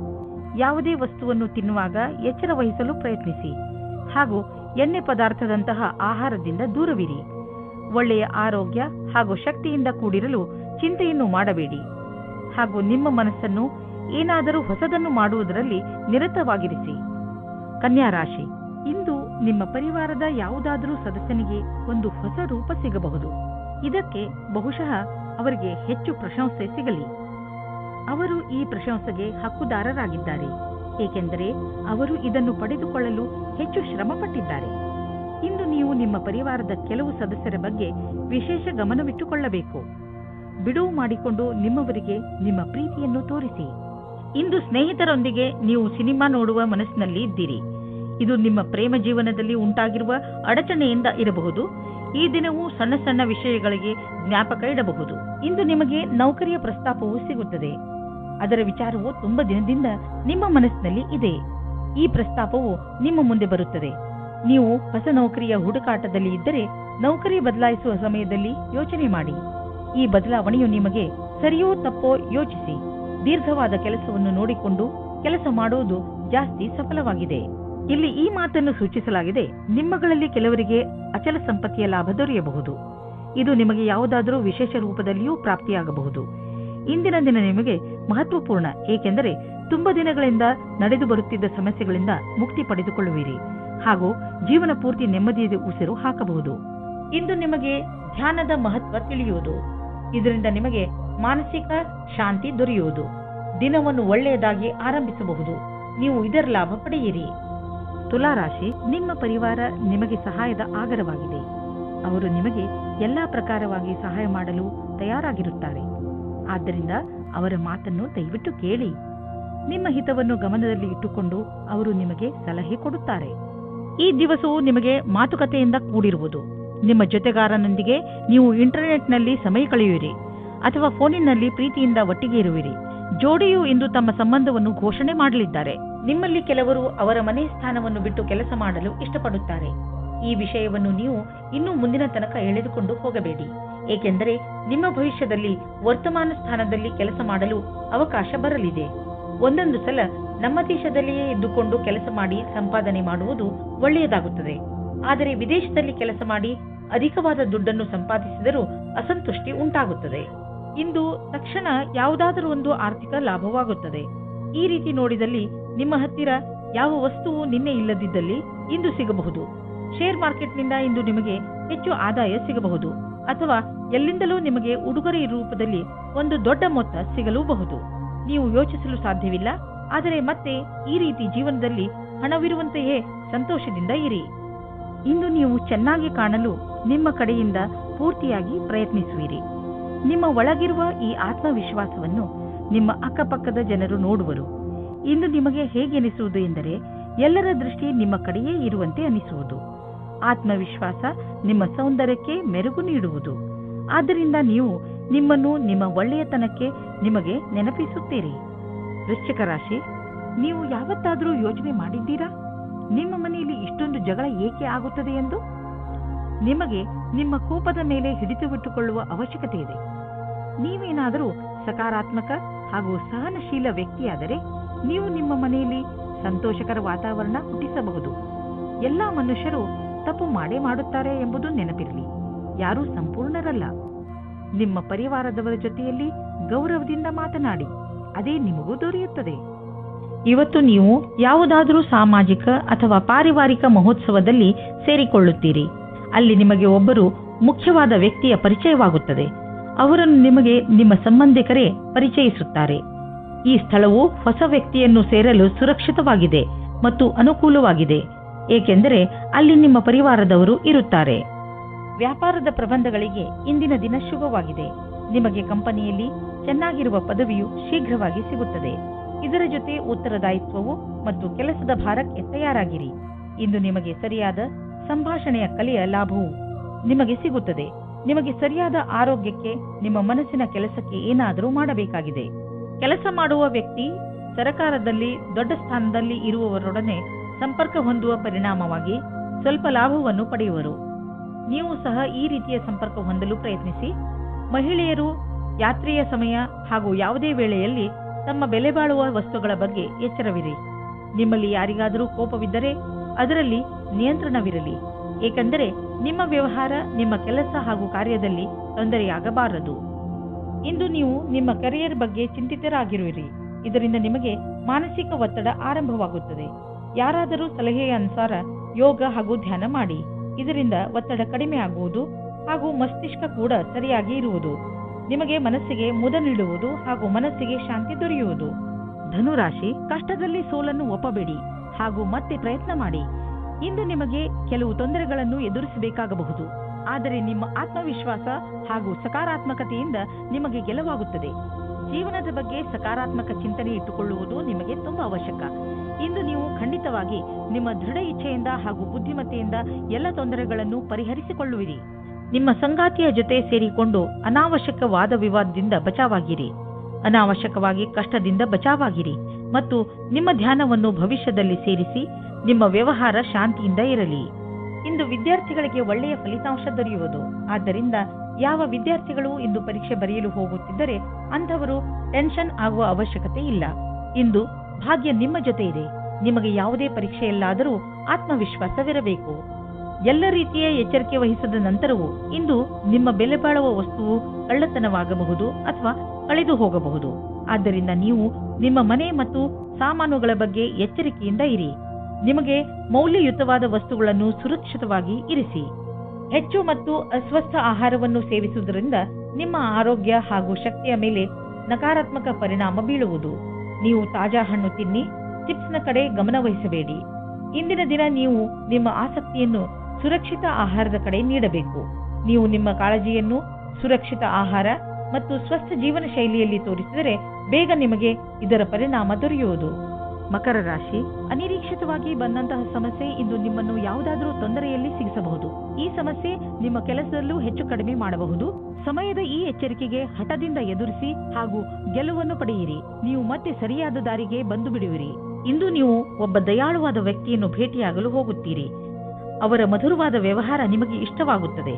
ಯಾವುದೇ ವಸ್ತುವನ್ನು ತಿನ್ನುವಾಗ ಎಚ್ಚರ ವಹಿಸಲು ಪ್ರಯತ್ನಿಸಿ ಹಾಗೂ ಎಣ್ಣೆ ಪದಾರ್ಥದಂತಹ ಆಹಾರದಿಂದ ದೂರವಿರಿ. ಒಳ್ಳೆಯ ಆರೋಗ್ಯ ಹಾಗೂ ಶಕ್ತಿಯಿಂದ ಕೂಡಿರಲು ಚಿಂತೆಯನ್ನು ಮಾಡಬೇಡಿ ಹಾಗೂ ನಿಮ್ಮ ಮನಸ್ಸನ್ನು ಏನಾದರೂ ಹೊಸದನ್ನು ಮಾಡುವುದರಲ್ಲಿ ನಿರತವಾಗಿರಿಸಿ. ಕನ್ಯಾ ರಾಶಿ, ಇಂದು ನಿಮ್ಮ ಪರಿವಾರದ ಯಾವುದಾದರೂ ಸದಸ್ಯನಿಗೆ ಒಂದು ಹೊಸ ರೂಪ ಸಿಗಬಹುದು. ಇದಕ್ಕೆ ಬಹುಶಃ ಅವರಿಗೆ ಹೆಚ್ಚು ಪ್ರಶಂಸೆ ಸಿಗಲಿ. ಅವರು ಈ ಪ್ರಶಂಸೆಗೆ ಹಕ್ಕುದಾರರಾಗಿದ್ದಾರೆ, ಏಕೆಂದರೆ ಅವರು ಇದನ್ನು ಪಡೆದುಕೊಳ್ಳಲು ಹೆಚ್ಚು ಶ್ರಮಪಟ್ಟಿದ್ದಾರೆ. ಇಂದು ನೀವು ನಿಮ್ಮ ಪರಿವಾರದ ಕೆಲವು ಸದಸ್ಯರ ಬಗ್ಗೆ ವಿಶೇಷ ಗಮನವಿಟ್ಟುಕೊಳ್ಳಬೇಕು. ಬಿಡುವು ಮಾಡಿಕೊಂಡು ನಿಮ್ಮವರಿಗೆ ನಿಮ್ಮ ಪ್ರೀತಿಯನ್ನು ತೋರಿಸಿ. ಇಂದು ಸ್ನೇಹಿತರೊಂದಿಗೆ ನೀವು ಸಿನಿಮಾ ನೋಡುವ ಮನಸ್ಸಿನಲ್ಲಿ ಇದ್ದೀರಿ. ಇದು ನಿಮ್ಮ ಪ್ರೇಮ ಜೀವನದಲ್ಲಿ ಉಂಟಾಗಿರುವ ಅಡಚಣೆಯಿಂದ ಇರಬಹುದು. ಈ ದಿನವೂ ಸಣ್ಣ ಸಣ್ಣ ವಿಷಯಗಳಿಗೆ ಜ್ಞಾಪಕ ಇಡಬಹುದು. ಇಂದು ನಿಮಗೆ ನೌಕರಿಯ ಪ್ರಸ್ತಾಪವು ಸಿಗುತ್ತದೆ. ಅದರ ವಿಚಾರವು ತುಂಬಾ ದಿನದಿಂದ ನಿಮ್ಮ ಮನಸ್ಸಿನಲ್ಲಿ ಇದೆ. ಈ ಪ್ರಸ್ತಾಪವು ನಿಮ್ಮ ಮುಂದೆ ಬರುತ್ತದೆ. ನೀವು ಹೊಸ ನೌಕರಿಯ ಹುಡುಕಾಟದಲ್ಲಿ ಇದ್ದರೆ ನೌಕರಿ ಬದಲಾಯಿಸುವ ಸಮಯದಲ್ಲಿ ಯೋಚನೆ ಮಾಡಿ. ಈ ಬದಲಾವಣೆಯು ನಿಮಗೆ ಸರಿಯೋ ತಪ್ಪೋ ಯೋಚಿಸಿ. ದೀರ್ಘವಾದ ಕೆಲಸವನ್ನು ನೋಡಿಕೊಂಡು ಕೆಲಸ ಮಾಡುವುದು ಜಾಸ್ತಿ ಸಫಲವಾಗಿದೆ. ಇಲ್ಲಿ ಈ ಮಾತನ್ನು ಸೂಚಿಸಲಾಗಿದೆ, ನಿಮ್ಮಗಳಲ್ಲಿ ಕೆಲವರಿಗೆ ಅಚಲ ಸಂಪತ್ತಿಯ ಲಾಭ ದೊರೆಯಬಹುದು. ಇದು ನಿಮಗೆ ಯಾವುದಾದರೂ ವಿಶೇಷ ರೂಪದಲ್ಲಿಯೂ ಪ್ರಾಪ್ತಿಯಾಗಬಹುದು. ಇಂದಿನ ದಿನ ನಿಮಗೆ ಮಹತ್ವಪೂರ್ಣ, ಏಕೆಂದರೆ ತುಂಬಾ ದಿನಗಳಿಂದ ನಡೆದು ಬರುತ್ತಿದ್ದ ಸಮಸ್ಯೆಗಳಿಂದ ಮುಕ್ತಿ ಪಡೆದುಕೊಳ್ಳುವಿರಿ ಹಾಗೂ ಜೀವನ ಪೂರ್ತಿ ನೆಮ್ಮದಿಯ ಉಸಿರು ಹಾಕಬಹುದು. ಇಂದು ನಿಮಗೆ ಧ್ಯಾನದ ಮಹತ್ವ ತಿಳಿಯುವುದು. ಇದರಿಂದ ನಿಮಗೆ ಮಾನಸಿಕ ಶಾಂತಿ ದೊರೆಯುವುದು. ದಿನವನ್ನು ಒಳ್ಳೆಯದಾಗಿ ಆರಂಭಿಸಬಹುದು. ನೀವು ಇದರ ಲಾಭ ಪಡೆಯಿರಿ. ತುಲಾರಾಶಿ, ನಿಮ್ಮ ಪರಿವಾರ ನಿಮಗೆ ಸಹಾಯದ ಆಗರವಾಗಿದೆ. ಅವರು ನಿಮಗೆ ಎಲ್ಲಾ ಪ್ರಕಾರವಾಗಿ ಸಹಾಯ ಮಾಡಲು ತಯಾರಾಗಿರುತ್ತಾರೆ. ಆದ್ದರಿಂದ ಅವರ ಮಾತನ್ನು ದಯವಿಟ್ಟು ಕೇಳಿ. ನಿಮ್ಮ ಹಿತವನ್ನು ಗಮನದಲ್ಲಿ ಇಟ್ಟುಕೊಂಡು ಅವರು ನಿಮಗೆ ಸಲಹೆ ಕೊಡುತ್ತಾರೆ. ಈ ದಿವಸವು ನಿಮಗೆ ಮಾತುಕತೆಯಿಂದ ಕೂಡಿರುವುದು. ನಿಮ್ಮ ಜೊತೆಗಾರನೊಂದಿಗೆ ನೀವು ಇಂಟರ್ನೆಟ್ನಲ್ಲಿ ಸಮಯ ಕಳೆಯುವಿರಿ ಅಥವಾ ಫೋನಿನಲ್ಲಿ ಪ್ರೀತಿಯಿಂದ ಒಟ್ಟಿಗೆ ಇರುವಿರಿ. ಜೋಡಿಯು ಇಂದು ತಮ್ಮ ಸಂಬಂಧವನ್ನು ಘೋಷಣೆ ಮಾಡಲಿದ್ದಾರೆ. ನಿಮ್ಮಲ್ಲಿ ಕೆಲವರು ಅವರ ಮನೆ ಸ್ಥಾನವನ್ನು ಬಿಟ್ಟು ಕೆಲಸ ಮಾಡಲು ಇಷ್ಟಪಡುತ್ತಾರೆ. ಈ ವಿಷಯವನ್ನು ನೀವು ಇನ್ನೂ ಮುಂದಿನ ತನಕ ಎಳೆದುಕೊಂಡು ಹೋಗಬೇಡಿ, ಏಕೆಂದರೆ ನಿಮ್ಮ ಭವಿಷ್ಯದಲ್ಲಿ ವರ್ತಮಾನ ಸ್ಥಾನದಲ್ಲಿ ಕೆಲಸ ಮಾಡಲು ಅವಕಾಶ ಬರಲಿದೆ. ಒಂದೊಂದು ಸಲ ನಮ್ಮ ದೇಶದಲ್ಲಿಯೇ ಇದ್ದುಕೊಂಡು ಕೆಲಸ ಮಾಡಿ ಸಂಪಾದನೆ ಮಾಡುವುದು ಒಳ್ಳೆಯದಾಗುತ್ತದೆ. ಆದರೆ ವಿದೇಶದಲ್ಲಿ ಕೆಲಸ ಮಾಡಿ ಅಧಿಕವಾದ ದುಡ್ಡನ್ನು ಸಂಪಾದಿಸಿದರೂ ಅಸಂತುಷ್ಟಿ ಉಂಟಾಗುತ್ತದೆ. ಇಂದು ತಕ್ಷಣ ಯಾವುದಾದರೂ ಒಂದು ಆರ್ಥಿಕ ಲಾಭವಾಗುತ್ತದೆ. ಈ ರೀತಿ ನೋಡಿದಲ್ಲಿ ನಿಮ್ಮ ಹತ್ತಿರ ಯಾವ ವಸ್ತುವು ನಿನ್ನೆ ಇಲ್ಲದಿದ್ದಲ್ಲಿ ಇಂದು ಸಿಗಬಹುದು. ಶೇರ್ ಮಾರ್ಕೆಟ್ನಿಂದ ಇಂದು ನಿಮಗೆ ಹೆಚ್ಚು ಆದಾಯ ಸಿಗಬಹುದು ಅಥವಾ ಎಲ್ಲಿಂದಲೂ ನಿಮಗೆ ಉಡುಗೊರೆ ರೂಪದಲ್ಲಿ ಒಂದು ದೊಡ್ಡ ಮೊತ್ತ ಸಿಗಲೂಬಹುದು. ನೀವು ಯೋಚಿಸಲು ಸಾಧ್ಯವಿಲ್ಲ, ಆದರೆ ಮತ್ತೆ ಈ ರೀತಿ ಜೀವನದಲ್ಲಿ ಹಣವಿರುವಂತೆಯೇ ಸಂತೋಷದಿಂದ ಇರಿ. ಇಂದು ನೀವು ಚೆನ್ನಾಗಿ ಕಾಣಲು ನಿಮ್ಮ ಕಡೆಯಿಂದ ಪೂರ್ತಿಯಾಗಿ ಪ್ರಯತ್ನಿಸುವಿರಿ. ನಿಮ್ಮ ಒಳಗಿರುವ ಈ ಆತ್ಮವಿಶ್ವಾಸವನ್ನು ನಿಮ್ಮ ಅಕ್ಕಪಕ್ಕದ ಜನರು ನೋಡುವರು. ಇಂದು ನಿಮಗೆ ಹೇಗೆ ಅನಿಸುವುದು ಎಂದರೆ ಎಲ್ಲರ ದೃಷ್ಟಿ ನಿಮ್ಮ ಕಡೆಯೇ ಇರುವಂತೆ ಅನಿಸುವುದು. ಆತ್ಮವಿಶ್ವಾಸ ನಿಮ್ಮ ಸೌಂದರ್ಯಕ್ಕೆ ಮೆರುಗು ನೀಡುವುದು. ಆದ್ದರಿಂದ ನೀವು ನಿಮ್ಮನ್ನು ನಿಮ್ಮ ಒಳ್ಳೆಯತನಕ್ಕೆ ನಿಮಗೆ ನೆನಪಿಸುತ್ತೀರಿ. ವೃಶ್ಚಿಕ ರಾಶಿ, ನೀವು ಯಾವತ್ತಾದರೂ ಯೋಚನೆ ಮಾಡಿದ್ದೀರಾ ನಿಮ್ಮ ಮನೆಯಲ್ಲಿ ಇಷ್ಟೊಂದು ಜಗಳ ಏಕೆ ಆಗುತ್ತದೆ ಎಂದು? ನಿಮಗೆ ನಿಮ್ಮ ಕೋಪದ ಮೇಲೆ ಹಿಡಿತವಿಟ್ಟುಕೊಳ್ಳುವ ಅವಶ್ಯಕತೆ ಇದೆ. ನೀವೇನಾದರೂ ಸಕಾರಾತ್ಮಕ ಹಾಗೂ ಸಹನಶೀಲ ವ್ಯಕ್ತಿಯಾದರೆ ನೀವು ನಿಮ್ಮ ಮನೆಯಲ್ಲಿ ಸಂತೋಷಕರ ವಾತಾವರಣ ಹುಟ್ಟಿಸಬಹುದು. ಎಲ್ಲಾ ಮನುಷ್ಯರು ತಪ್ಪು ಮಾಡೇ ಮಾಡುತ್ತಾರೆ ಎಂಬುದು ನೆನಪಿರಲಿ. ಯಾರೂ ಸಂಪೂರ್ಣರಲ್ಲ. ನಿಮ್ಮ ಪರಿವಾರದವರ ಜೊತೆಯಲ್ಲಿ ಗೌರವದಿಂದ ಮಾತನಾಡಿ, ಅದೇ ನಿಮಗೂ ದೊರೆಯುತ್ತದೆ. ಇವತ್ತು ನೀವು ಯಾವುದಾದರೂ ಸಾಮಾಜಿಕ ಅಥವಾ ಪಾರಿವಾರಿಕ ಮಹೋತ್ಸವದಲ್ಲಿ ಸೇರಿಕೊಳ್ಳುತ್ತೀರಿ. ಅಲ್ಲಿ ನಿಮಗೆ ಒಬ್ಬರು ಮುಖ್ಯವಾದ ವ್ಯಕ್ತಿಯ ಪರಿಚಯವಾಗುತ್ತದೆ. ಅವರನ್ನು ನಿಮಗೆ ನಿಮ್ಮ ಸಂಬಂಧಿಕರೇ ಪರಿಚಯಿಸುತ್ತಾರೆ. ಈ ಸ್ಥಳವು ಹೊಸ ವ್ಯಕ್ತಿಯನ್ನು ಸೇರಲು ಸುರಕ್ಷಿತವಾಗಿದೆ ಮತ್ತು ಅನುಕೂಲವಾಗಿದೆ, ಏಕೆಂದರೆ ಅಲ್ಲಿ ನಿಮ್ಮ ಪರಿವಾರದವರು ಇರುತ್ತಾರೆ. ವ್ಯಾಪಾರದ ಪ್ರಬಂಧಗಳಿಗೆ ಇಂದಿನ ದಿನ ಶುಭವಾಗಿದೆ. ನಿಮಗೆ ಕಂಪನಿಯಲ್ಲಿ ಚೆನ್ನಾಗಿರುವ ಪದವಿಯು ಶೀಘ್ರವಾಗಿ ಸಿಗುತ್ತದೆ. ಇದರ ಜೊತೆ ಉತ್ತರದಾಯಿತ್ವವು ಮತ್ತು ಕೆಲಸದ ಭಾರಕ್ಕೆ ತಯಾರಾಗಿರಿ. ಇಂದು ನಿಮಗೆ ಸರಿಯಾದ ಸಂಭಾಷಣೆಯ ಕಲೆಯ ಲಾಭವು ನಿಮಗೆ ಸಿಗುತ್ತದೆ. ನಿಮಗೆ ಸರಿಯಾದ ಆರೋಗ್ಯಕ್ಕೆ ನಿಮ್ಮ ಮನಸ್ಸಿನ ಕೆಲಸಕ್ಕೆ ಏನಾದರೂ ಮಾಡಬೇಕಾಗಿದೆ. ಕೆಲಸ ಮಾಡುವ ವ್ಯಕ್ತಿ ಸರಕಾರದಲ್ಲಿ ದೊಡ್ಡ ಸ್ಥಾನದಲ್ಲಿ ಇರುವವರೊಡನೆ ಸಂಪರ್ಕ ಹೊಂದುವ ಪರಿಣಾಮವಾಗಿ ಸ್ವಲ್ಪ ಲಾಭವನ್ನು ಪಡೆಯುವರು. ನೀವು ಸಹ ಈ ರೀತಿಯ ಸಂಪರ್ಕ ಹೊಂದಲು ಪ್ರಯತ್ನಿಸಿ. ಮಹಿಳೆಯರು ಯಾತ್ರೆಯ ಸಮಯ ಹಾಗೂ ಯಾವುದೇ ವೇಳೆಯಲ್ಲಿ ತಮ್ಮ ಬೆಲೆ ಬಾಳುವ ವಸ್ತುಗಳ ಬಗ್ಗೆ ಎಚ್ಚರವಿರಿ. ನಿಮ್ಮಲ್ಲಿ ಯಾರಿಗಾದರೂ ಕೋಪವಿದ್ದರೆ ಅದರಲ್ಲಿ ನಿಯಂತ್ರಣವಿರಲಿ, ಏಕೆಂದರೆ ನಿಮ್ಮ ವ್ಯವಹಾರ ನಿಮ್ಮ ಕೆಲಸ ಹಾಗೂ ಕಾರ್ಯದಲ್ಲಿ ತೊಂದರೆಯಾಗಬಾರದು. ಇಂದು ನೀವು ನಿಮ್ಮ ಕರಿಯರ್ ಬಗ್ಗೆ ಚಿಂತಿತರಾಗಿರುವಿರಿ. ಇದರಿಂದ ನಿಮಗೆ ಮಾನಸಿಕ ಒತ್ತಡ ಆರಂಭವಾಗುತ್ತದೆ. ಯಾರಾದರೂ ಸಲಹೆಯ ಅನುಸಾರ ಯೋಗ ಹಾಗೂ ಧ್ಯಾನ ಮಾಡಿ. ಇದರಿಂದ ಒತ್ತಡ ಕಡಿಮೆ ಆಗುವುದು ಹಾಗೂ ಮಸ್ತಿಷ್ಕ ಕೂಡ ಸರಿಯಾಗಿ ಇರುವುದು. ನಿಮಗೆ ಮನಸ್ಸಿಗೆ ಮುದ ನೀಡುವುದು ಹಾಗೂ ಮನಸ್ಸಿಗೆ ಶಾಂತಿ ದೊರೆಯುವುದು. ಧನುರಾಶಿ, ಕಷ್ಟದಲ್ಲಿ ಸೋಲನ್ನು ಒಪ್ಪಬೇಡಿ ಹಾಗೂ ಮತ್ತೆ ಪ್ರಯತ್ನ ಮಾಡಿ. ಇಂದು ನಿಮಗೆ ಕೆಲವು ತೊಂದರೆಗಳನ್ನು ಎದುರಿಸಬೇಕಾಗಬಹುದು, ಆದರೆ ನಿಮ್ಮ ಆತ್ಮವಿಶ್ವಾಸ ಹಾಗೂ ಸಕಾರಾತ್ಮಕತೆಯಿಂದ ನಿಮಗೆ ಗೆಲುವಾಗುತ್ತದೆ. ಜೀವನದ ಬಗ್ಗೆ ಸಕಾರಾತ್ಮಕ ಚಿಂತನೆ ಇಟ್ಟುಕೊಳ್ಳುವುದು ನಿಮಗೆ ತುಂಬಾ ಅವಶ್ಯಕ. ಇಂದು ನೀವು ಖಂಡಿತವಾಗಿ ನಿಮ್ಮ ದೃಢ ಇಚ್ಛೆಯಿಂದ ಹಾಗೂ ಬುದ್ಧಿಮತ್ತೆಯಿಂದ ಎಲ್ಲ ತೊಂದರೆಗಳನ್ನು ಪರಿಹರಿಸಿಕೊಳ್ಳುವಿರಿ. ನಿಮ್ಮ ಸಂಗಾತಿಯ ಜೊತೆ ಸೇರಿಕೊಂಡು ಅನಾವಶ್ಯಕ ವಾದ ವಿವಾದದಿಂದ ಬಚಾವಾಗಿರಿ. ಅನಾವಶ್ಯಕವಾಗಿ ಕಷ್ಟದಿಂದ ಬಚಾವಾಗಿರಿ ಮತ್ತು ನಿಮ್ಮ ಧ್ಯಾನವನ್ನು ಭವಿಷ್ಯದಲ್ಲಿ ಸೇರಿಸಿ. ನಿಮ್ಮ ವ್ಯವಹಾರ ಶಾಂತಿಯಿಂದ ಇರಲಿ. ಇಂದು ವಿದ್ಯಾರ್ಥಿಗಳಿಗೆ ಒಳ್ಳೆಯ ಫಲಿತಾಂಶ ದೊರೆಯುವುದು. ಆದ್ದರಿಂದ ಯಾವ ವಿದ್ಯಾರ್ಥಿಗಳು ಇಂದು ಪರೀಕ್ಷೆ ಬರೆಯಲು ಹೋಗುತ್ತಿದ್ದರೆ ಅಂಥವರು ಟೆನ್ಷನ್ ಆಗುವ ಅವಶ್ಯಕತೆ ಇಲ್ಲ. ಇಂದು ಭಾಗ್ಯ ನಿಮ್ಮ ಜೊತೆ ಇದೆ. ನಿಮಗೆ ಯಾವುದೇ ಪರೀಕ್ಷೆಯಲ್ಲಾದರೂ ಆತ್ಮವಿಶ್ವಾಸವಿರಬೇಕು. ಎಲ್ಲ ರೀತಿಯ ಎಚ್ಚರಿಕೆ ವಹಿಸಿದ ನಂತರವೂ ಇಂದು ನಿಮ್ಮ ಬೆಲೆ ಬಾಳುವ ವಸ್ತುವು ಕಳ್ಳತನವಾಗಬಹುದು ಅಥವಾ ಕಳೆದು ಹೋಗಬಹುದು. ಆದ್ದರಿಂದ ನೀವು ನಿಮ್ಮ ಮನೆ ಮತ್ತು ಸಾಮಾನುಗಳ ಬಗ್ಗೆ ಎಚ್ಚರಿಕೆಯಿಂದ ಇರಿ. ನಿಮಗೆ ಮೌಲ್ಯಯುತವಾದ ವಸ್ತುಗಳನ್ನು ಸುರಕ್ಷಿತವಾಗಿ ಇರಿಸಿ. ಹೆಚ್ಚು ಮತ್ತು ಅಸ್ವಸ್ಥ ಆಹಾರವನ್ನು ಸೇವಿಸುವುದರಿಂದ ನಿಮ್ಮ ಆರೋಗ್ಯ ಹಾಗೂ ಶಕ್ತಿಯ ಮೇಲೆ ನಕಾರಾತ್ಮಕ ಪರಿಣಾಮ ಬೀಳುವುದು. ನೀವು ತಾಜಾ ಹಣ್ಣು ತಿನ್ನಿ. ಚಿಪ್ಸ್ನ ಕಡೆ ಗಮನ ವಹಿಸಬೇಡಿ. ಇಂದಿನ ದಿನ ನೀವು ನಿಮ್ಮ ಆಸಕ್ತಿಯನ್ನು ಸುರಕ್ಷಿತ ಆಹಾರದ ಕಡೆ ನೀಡಬೇಕು. ನೀವು ನಿಮ್ಮ ಕಾಳಜಿಯನ್ನು ಸುರಕ್ಷಿತ ಆಹಾರ ಮತ್ತು ಸ್ವಸ್ಥ ಜೀವನ ಶೈಲಿಯಲ್ಲಿ ತೋರಿಸಿದರೆ ಬೇಗ ನಿಮಗೆ ಇದರ ಪರಿಣಾಮ ದೊರೆಯುವುದು. ಮಕರ ರಾಶಿ, ಅನಿರೀಕ್ಷಿತವಾಗಿ ಬಂದಂತಹ ಸಮಸ್ಯೆ ಇಂದು ನಿಮ್ಮನ್ನು ಯಾವುದಾದರೂ ತೊಂದರೆಯಲ್ಲಿ ಸಿಗಿಸಬಹುದು. ಈ ಸಮಸ್ಯೆ ನಿಮ್ಮ ಕೆಲಸದಲ್ಲೂ ಹೆಚ್ಚು ಕಡಿಮೆ ಮಾಡಬಹುದು. ಸಮಯದ ಈ ಎಚ್ಚರಿಕೆಗೆ ಹಠದಿಂದ ಎದುರಿಸಿ ಹಾಗೂ ಗೆಲುವನ್ನು ಪಡೆಯಿರಿ. ನೀವು ಮತ್ತೆ ಸರಿಯಾದ ದಾರಿಗೆ ಬಂದು ಬಿಡುವಿರಿ. ಇಂದು ನೀವು ಒಬ್ಬ ದಯಾಳುವಾದ ವ್ಯಕ್ತಿಯನ್ನು ಭೇಟಿಯಾಗಲು ಹೋಗುತ್ತೀರಿ. ಅವರ ಮಧುರವಾದ ವ್ಯವಹಾರ ನಿಮಗೆ ಇಷ್ಟವಾಗುತ್ತದೆ.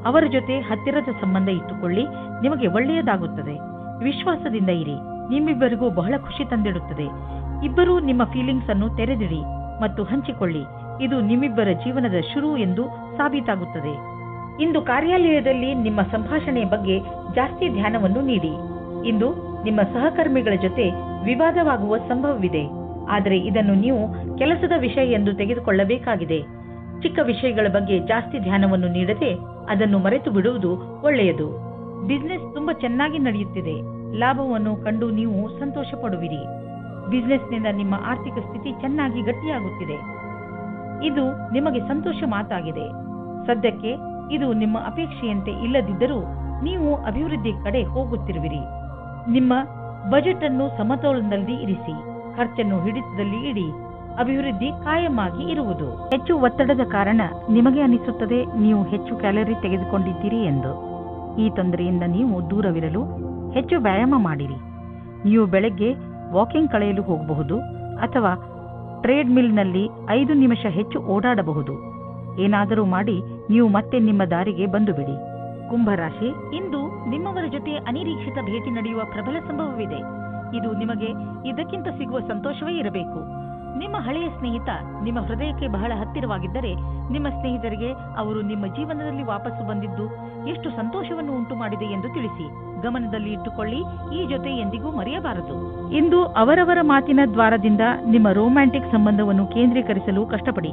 ಅವರ ಜೊತೆ ಹತ್ತಿರದ ಸಂಬಂಧ ಇಟ್ಟುಕೊಳ್ಳಿ, ನಿಮಗೆ ಒಳ್ಳೆಯದಾಗುತ್ತದೆ. ವಿಶ್ವಾಸದಿಂದ ಇರಿ, ನಿಮ್ಮಿಬ್ಬರಿಗೂ ಬಹಳ ಖುಷಿ ತಂದಿಡುತ್ತದೆ. ಇಬ್ಬರೂ ನಿಮ್ಮ ಫೀಲಿಂಗ್ಸ್ ಅನ್ನು ತೆರೆದಿಡಿ ಮತ್ತು ಹಂಚಿಕೊಳ್ಳಿ. ಇದು ನಿಮ್ಮಿಬ್ಬರ ಜೀವನದ ಶುರು ಎಂದು ಸಾಬೀತಾಗುತ್ತದೆ. ಇಂದು ಕಾರ್ಯಾಲಯದಲ್ಲಿ ನಿಮ್ಮ ಸಂಭಾಷಣೆಯ ಬಗ್ಗೆ ಜಾಸ್ತಿ ಧ್ಯಾನವನ್ನು ನೀಡಿ. ಇಂದು ನಿಮ್ಮ ಸಹಕರ್ಮಿಗಳ ಜೊತೆ ವಿವಾದವಾಗುವ ಸಂಭವವಿದೆ, ಆದರೆ ಇದನ್ನು ನೀವು ಕೆಲಸದ ವಿಷಯ ಎಂದು ತೆಗೆದುಕೊಳ್ಳಬೇಕಾಗಿದೆ. ಚಿಕ್ಕ ವಿಷಯಗಳ ಬಗ್ಗೆ ಜಾಸ್ತಿ ಧ್ಯಾನವನ್ನು ನೀಡದೆ ಅದನ್ನು ಮರೆತು ಬಿಡುವುದು ಒಳ್ಳೆಯದು. ಬಿಸಿನೆಸ್ ತುಂಬಾ ಚೆನ್ನಾಗಿ ನಡೆಯುತ್ತಿದೆ. ಲಾಭವನ್ನು ಕಂಡು ನೀವು ಸಂತೋಷ ಪಡುವಿರಿ. ಬಿಸಿನೆಸ್ನಿಂದ ನಿಮ್ಮ ಆರ್ಥಿಕ ಸ್ಥಿತಿ ಚೆನ್ನಾಗಿ ಗಟ್ಟಿಯಾಗುತ್ತಿದೆ. ಇದು ನಿಮಗೆ ಸಂತೋಷ ಮಾತಾಗಿದೆ. ಸದ್ಯಕ್ಕೆ ಇದು ನಿಮ್ಮ ಅಪೇಕ್ಷೆಯಂತೆ ಇಲ್ಲದಿದ್ದರೂ ನೀವು ಅಭಿವೃದ್ಧಿ ಕಡೆ ಹೋಗುತ್ತಿರುವಿರಿ. ನಿಮ್ಮ ಬಜೆಟ್ ಅನ್ನು ಸಮತೋಲನದಲ್ಲಿ ಇರಿಸಿ, ಖರ್ಚನ್ನು ಹಿಡಿತದಲ್ಲಿ ಇಡಿ. ಅಭಿವೃದ್ಧಿ ಕಾಯಮಾಗಿ ಇರುವುದು. ಹೆಚ್ಚು ಒತ್ತಡದ ಕಾರಣ ನಿಮಗೆ ಅನಿಸುತ್ತದೆ ನೀವು ಹೆಚ್ಚು ಕ್ಯಾಲರಿ ತೆಗೆದುಕೊಂಡಿದ್ದೀರಿ ಎಂದು. ಈ ತೊಂದರೆಯಿಂದ ನೀವು ದೂರವಿರಲು ಹೆಚ್ಚು ವ್ಯಾಯಾಮ ಮಾಡಿರಿ. ನೀವು ಬೆಳಗ್ಗೆ ವಾಕಿಂಗ್ ಕಳೆಯಲು ಹೋಗಬಹುದು ಅಥವಾ ಟ್ರೇಡ್ ಮಿಲ್ನಲ್ಲಿ 5 ನಿಮಿಷ ಹೆಚ್ಚು ಓಡಾಡಬಹುದು. ಏನಾದರೂ ಮಾಡಿ ನೀವು ಮತ್ತೆ ನಿಮ್ಮ ದಾರಿಗೆ ಬಂದು ಬಿಡಿ. ಕುಂಭರಾಶಿ, ಇಂದು ನಿಮ್ಮವರ ಜೊತೆ ಅನಿರೀಕ್ಷಿತ ಭೇಟಿ ನಡೆಯುವ ಪ್ರಬಲ ಸಂಭವವಿದೆ. ಇದು ನಿಮಗೆ ಇದಕ್ಕಿಂತ ಸಿಗುವ ಸಂತೋಷವೇ ಇರಬೇಕು. ನಿಮ್ಮ ಹಳೆಯ ಸ್ನೇಹಿತ ನಿಮ್ಮ ಹೃದಯಕ್ಕೆ ಬಹಳ ಹತ್ತಿರವಾಗಿದ್ದರೆ ನಿಮ್ಮ ಸ್ನೇಹಿತರಿಗೆ ಅವರು ನಿಮ್ಮ ಜೀವನದಲ್ಲಿ ವಾಪಸ್ಸು ಬಂದಿದ್ದು ಎಷ್ಟು ಸಂತೋಷವನ್ನು ಉಂಟು ಮಾಡಿದೆ ಎಂದು ತಿಳಿಸಿ. ಗಮನದಲ್ಲಿ ಇಟ್ಟುಕೊಳ್ಳಿ, ಈ ಜೊತೆ ಎಂದಿಗೂ ಮರೆಯಬಾರದು. ಇಂದು ಅವರವರ ಮಾತಿನ ದ್ವಾರದಿಂದ ನಿಮ್ಮ ರೊಮ್ಯಾಂಟಿಕ್ ಸಂಬಂಧವನ್ನು ಕೇಂದ್ರೀಕರಿಸಲು ಕಷ್ಟಪಡಿ.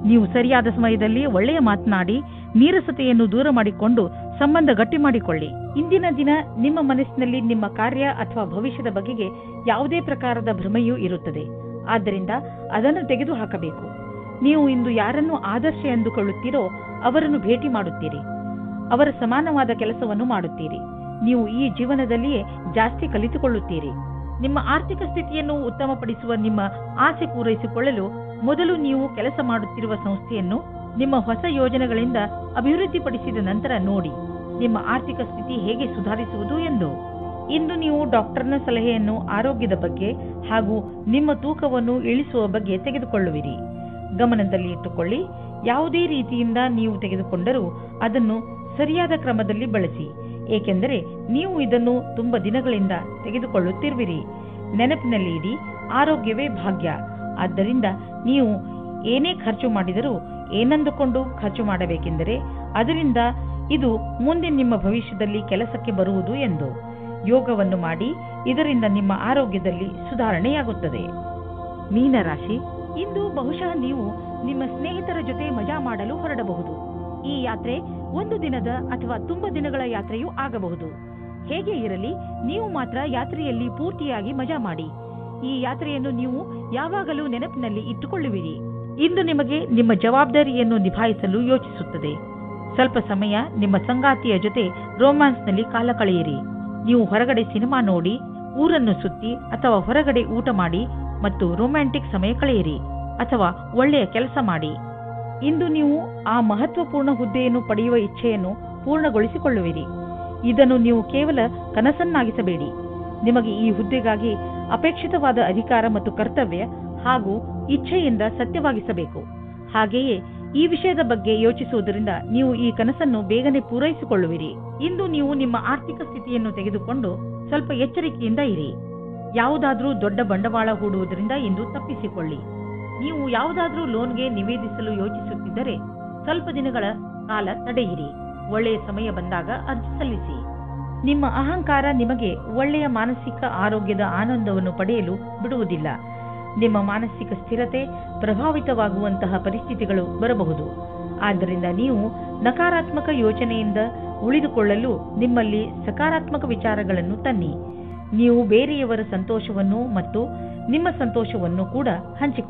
ನೀವು ಸರಿಯಾದ ಸಮಯದಲ್ಲಿ ಒಳ್ಳೆಯ ಮಾತನಾಡಿ ನೀರಸತೆಯನ್ನು ದೂರ ಮಾಡಿಕೊಂಡು ಸಂಬಂಧ ಗಟ್ಟಿ ಮಾಡಿಕೊಳ್ಳಿ. ಇಂದಿನ ದಿನ ನಿಮ್ಮ ಮನಸ್ಸಿನಲ್ಲಿ ನಿಮ್ಮ ಕಾರ್ಯ ಅಥವಾ ಭವಿಷ್ಯದ ಬಗೆಗೆ ಯಾವುದೇ ಪ್ರಕಾರದ ಭ್ರಮೆಯೂ ಇರುತ್ತದೆ. ಆದ್ದರಿಂದ ಅದನ್ನು ತೆಗೆದುಹಾಕಬೇಕು. ನೀವು ಇಂದು ಯಾರನ್ನು ಆದರ್ಶ ಎಂದುಕೊಳ್ಳುತ್ತೀರೋ ಅವರನ್ನು ಭೇಟಿ ಮಾಡುತ್ತೀರಿ. ಅವರ ಸಮಾನವಾದ ಕೆಲಸವನ್ನು ಮಾಡುತ್ತೀರಿ. ನೀವು ಈ ಜೀವನದಲ್ಲಿಯೇ ಜಾಸ್ತಿ ಕಲಿತುಕೊಳ್ಳುತ್ತೀರಿ. ನಿಮ್ಮ ಆರ್ಥಿಕ ಸ್ಥಿತಿಯನ್ನು ಉತ್ತಮಪಡಿಸುವ ನಿಮ್ಮ ಆಸೆ ಪೂರೈಸಿಕೊಳ್ಳಲು ಮೊದಲು ನೀವು ಕೆಲಸ ಮಾಡುತ್ತಿರುವ ಸಂಸ್ಥೆಯನ್ನು ನಿಮ್ಮ ಹೊಸ ಯೋಜನೆಗಳಿಂದ ಅಭಿವೃದ್ಧಿಪಡಿಸಿದ ನಂತರ ನೋಡಿ ನಿಮ್ಮ ಆರ್ಥಿಕ ಸ್ಥಿತಿ ಹೇಗೆ ಸುಧಾರಿಸುವುದು ಎಂದು. ಇಂದು ನೀವು ಡಾಕ್ಟರ್ನ ಸಲಹೆಯನ್ನು ಆರೋಗ್ಯದ ಬಗ್ಗೆ ಹಾಗೂ ನಿಮ್ಮ ತೂಕವನ್ನು ಇಳಿಸುವ ಬಗ್ಗೆ ತೆಗೆದುಕೊಳ್ಳುವಿರಿ. ಗಮನದಲ್ಲಿ ಇಟ್ಟುಕೊಳ್ಳಿ, ಯಾವುದೇ ರೀತಿಯಿಂದ ನೀವು ತೆಗೆದುಕೊಂಡರೂ ಅದನ್ನು ಸರಿಯಾದ ಕ್ರಮದಲ್ಲಿ ಬಳಸಿ, ಏಕೆಂದರೆ ನೀವು ಇದನ್ನು ತುಂಬಾ ದಿನಗಳಿಂದ ತೆಗೆದುಕೊಳ್ಳುತ್ತಿರುವಿರಿ. ನೆನಪಿನಲ್ಲಿ ಇಡಿ, ಆರೋಗ್ಯವೇ ಭಾಗ್ಯ. ಆದ್ದರಿಂದ ನೀವು ಏನೇ ಖರ್ಚು ಮಾಡಿದರೂ ಏನಂದುಕೊಂಡು ಖರ್ಚು ಮಾಡಬೇಕೆಂದರೆ ಅದರಿಂದ ಇದು ಮುಂದೆ ನಿಮ್ಮ ಭವಿಷ್ಯದಲ್ಲಿ ಕೆಲಸಕ್ಕೆ ಬರುವುದು ಎಂದು. ಯೋಗವನ್ನು ಮಾಡಿ, ಇದರಿಂದ ನಿಮ್ಮ ಆರೋಗ್ಯದಲ್ಲಿ ಸುಧಾರಣೆಯಾಗುತ್ತದೆ. ಮೀನರಾಶಿ, ಇಂದು ಬಹುಶಃ ನೀವು ನಿಮ್ಮ ಸ್ನೇಹಿತರ ಜೊತೆ ಮಜಾ ಮಾಡಲು ಹೊರಡಬಹುದು. ಈ ಯಾತ್ರೆ 1 ದಿನದ ಅಥವಾ ತುಂಬಾ ದಿನಗಳ ಯಾತ್ರೆಯೂ ಆಗಬಹುದು. ಹೇಗೆ ಇರಲಿ, ನೀವು ಮಾತ್ರ ಯಾತ್ರೆಯಲ್ಲಿ ಪೂರ್ತಿಯಾಗಿ ಮಜಾ ಮಾಡಿ. ಈ ಯಾತ್ರೆಯನ್ನು ನೀವು ಯಾವಾಗಲೂ ನೆನಪಿನಲ್ಲಿ ಇಟ್ಟುಕೊಳ್ಳುವಿರಿ. ಇಂದು ನಿಮಗೆ ನಿಮ್ಮ ಜವಾಬ್ದಾರಿಯನ್ನು ನಿಭಾಯಿಸಲು ಯೋಚಿಸುತ್ತದೆ. ಸ್ವಲ್ಪ ಸಮಯ ನಿಮ್ಮ ಸಂಗಾತಿಯ ಜೊತೆ ರೋಮ್ಯಾನ್ಸ್ನಲ್ಲಿ ಕಾಲ ಕಳೆಯಿರಿ. ನೀವು ಹೊರಗಡೆ ಸಿನಿಮಾ ನೋಡಿ, ಊರನ್ನು ಸುತ್ತಿ ಅಥವಾ ಹೊರಗಡೆ ಊಟ ಮಾಡಿ ಮತ್ತು ರೊಮ್ಯಾಂಟಿಕ್ ಸಮಯ ಕಳೆಯಿರಿ ಅಥವಾ ಒಳ್ಳೆಯ ಕೆಲಸ ಮಾಡಿ. ಇಂದು ನೀವು ಆ ಮಹತ್ವಪೂರ್ಣ ಹುದ್ದೆಯನ್ನು ಪಡೆಯುವ ಇಚ್ಛೆಯನ್ನು ಪೂರ್ಣಗೊಳಿಸಿಕೊಳ್ಳುವಿರಿ. ಇದನ್ನು ನೀವು ಕೇವಲ ಕನಸನ್ನಾಗಿಸಬೇಡಿ. ನಿಮಗೆ ಈ ಹುದ್ದೆಗಾಗಿ ಅಪೇಕ್ಷಿತವಾದ ಅಧಿಕಾರ ಮತ್ತು ಕರ್ತವ್ಯ ಹಾಗೂ ಇಚ್ಛೆಯಿಂದ ಸತ್ಯವಾಗಿಸಬೇಕು. ಹಾಗೆಯೇ ಈ ವಿಷಯದ ಬಗ್ಗೆ ಯೋಚಿಸುವುದರಿಂದ ನೀವು ಈ ಕನಸನ್ನು ಬೇಗನೆ ಪೂರೈಸಿಕೊಳ್ಳುವಿರಿ. ಇಂದು ನೀವು ನಿಮ್ಮ ಆರ್ಥಿಕ ಸ್ಥಿತಿಯನ್ನು ತೆಗೆದುಕೊಂಡು ಸ್ವಲ್ಪ ಎಚ್ಚರಿಕೆಯಿಂದ ಇರಿ. ಯಾವುದಾದ್ರೂ ದೊಡ್ಡ ಬಂಡವಾಳ ಹೂಡುವುದರಿಂದ ಇಂದು ತಪ್ಪಿಸಿಕೊಳ್ಳಿ. ನೀವು ಯಾವುದಾದ್ರೂ ಲೋನ್ಗೆ ನಿವೇದಿಸಲು ಯೋಚಿಸುತ್ತಿದ್ದರೆ ಸ್ವಲ್ಪ ದಿನಗಳ ಕಾಲ ತಡೆಯಿರಿ. ಒಳ್ಳೆಯ ಸಮಯ ಬಂದಾಗ ಅರ್ಜಿ ಸಲ್ಲಿಸಿ. ನಿಮ್ಮ ಅಹಂಕಾರ ನಿಮಗೆ ಒಳ್ಳೆಯ ಮಾನಸಿಕ ಆರೋಗ್ಯದ ಆನಂದವನ್ನು ಪಡೆಯಲು ಬಿಡುವುದಿಲ್ಲ. ನಿಮ್ಮ ಮಾನಸಿಕ ಸ್ಥಿರತೆ ಪ್ರಭಾವಿತವಾಗುವಂತಹ ಪರಿಸ್ಥಿತಿಗಳು ಬರಬಹುದು. ಆದ್ದರಿಂದ ನೀವು ನಕಾರಾತ್ಮಕ ಯೋಚನೆಯಿಂದ ಉಳಿದುಕೊಳ್ಳಲು ನಿಮ್ಮಲ್ಲಿ ಸಕಾರಾತ್ಮಕ ವಿಚಾರಗಳನ್ನು ತನ್ನಿ. ನೀವು ಬೇರೆಯವರ ಸಂತೋಷವನ್ನು ಮತ್ತು ನಿಮ್ಮ ಸಂತೋಷವನ್ನು ಕೂಡ ಹಂಚಿಕೊಳ್ಳಿ.